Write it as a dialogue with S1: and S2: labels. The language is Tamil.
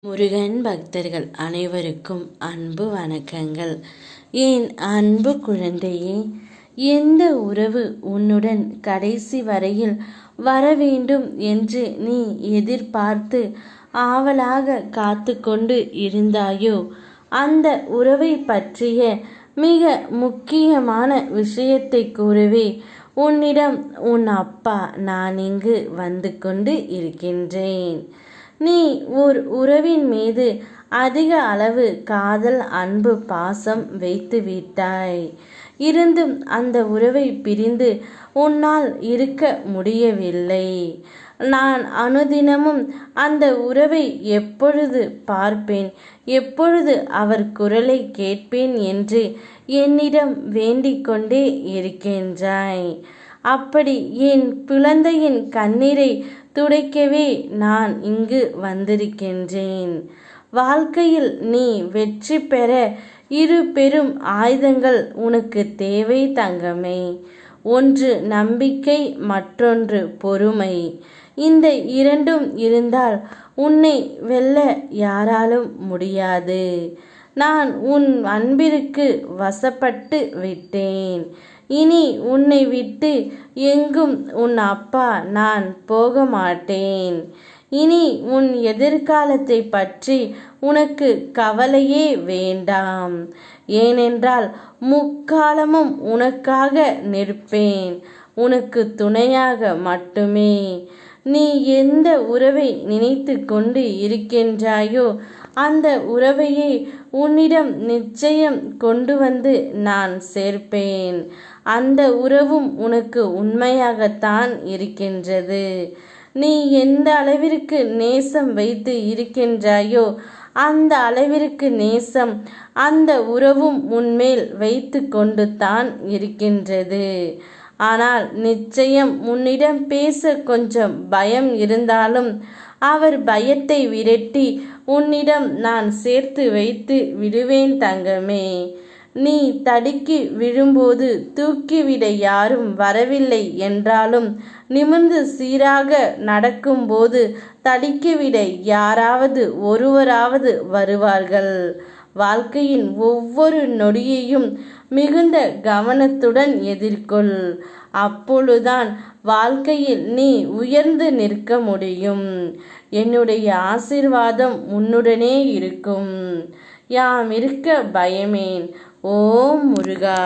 S1: முருகன் பக்தர்கள் அனைவருக்கும் அன்பு வணக்கங்கள். என் அன்பு குழந்தையே, எந்த உறவு உன்னுடன் கடைசி வரையில் வர வேண்டும் என்று நீ எதிர்பார்த்து ஆவலாக காத்து கொண்டு இருந்தாயோ, அந்த உறவை பற்றிய மிக முக்கியமான விஷயத்தை கூறவே உன்னிடம் உன் அப்பா நான் இங்கு வந்து கொண்டு இருக்கின்றேன். நீ ஒரு உறவின் மீது அதிக அளவு காதல், அன்பு, பாசம் வைத்து விட்டாய். இருந்தும் அந்த உறவை பிரிந்து உன்னால் இருக்க முடியவில்லை. நான் அனுதினமும் அந்த உறவை எப்பொழுது பார்ப்பேன், எப்பொழுது அவர் குரலை கேட்பேன் என்று என்னிடம் வேண்டிக் கொண்டே இருக்கின்றாய். அப்படி என் குழந்தையின் கண்ணீரை துடைக்கவே நான் இங்கு வந்திருக்கின்றேன். வாழ்க்கையில் நீ வெற்றி பெற இரு பெரும் ஆயுதங்கள் உனக்கு தேவை தங்கமே. ஒன்று நம்பிக்கை, மற்றொன்று பொறுமை. இந்த இரண்டும் இருந்தால் உன்னை வெல்ல யாராலும் முடியாது. நான் உன் அன்பிற்கு வசப்பட்டு விட்டேன். இனி உன்னை விட்டு எங்கும் உன் அப்பா நான் போக மாட்டேன். இனி உன் எதிர்காலத்தை பற்றி உனக்கு கவலையே வேண்டாம். ஏனென்றால் முக்காலமும் உனக்காக நிற்பேன், உனக்கு துணையாக மட்டுமே. நீ எந்த உறவை நினைத்து கொண்டு இருக்கின்றாயோ அந்த உறவையே உன்னிடம் நிச்சயம் கொண்டு வந்து நான் சேர்ப்பேன். அந்த உறவும் உனக்கு உண்மையாகத்தான் இருக்கின்றது. நீ எந்த அளவிற்கு நேசம் வைத்து இருக்கின்றாயோ அந்த அளவிற்கு நேசம் அந்த உறவும் உன்மேல் வைத்து கொண்டு தான் இருக்கின்றது. ஆனால் நிச்சயம் உன்னிடம் பேச கொஞ்சம் பயம் இருந்தாலும் அவர் பயத்தை விரட்டி உன்னிடம் நான் சேர்த்து வைத்து விடுவேன் தங்கமே. நீ தடுக்கி விழும்போது தூக்கிவிட யாரும் வரவில்லை என்றாலும், நிமிர்ந்து சீராக நடக்கும்போது தடுக்கிவிட யாராவது ஒருவராவது வருவார்கள். வாழ்க்கையின் ஒவ்வொரு நொடியையும் மிகுந்த கவனத்துடன் எதிர்கொள். அப்பொழுதுதான் வாழ்க்கையில் நீ உயர்ந்து நிற்க முடியும். என்னுடைய ஆசீர்வாதம் உன்னுடனே இருக்கும். யாம் இருக்க பயமேன். ஓம் முருகா.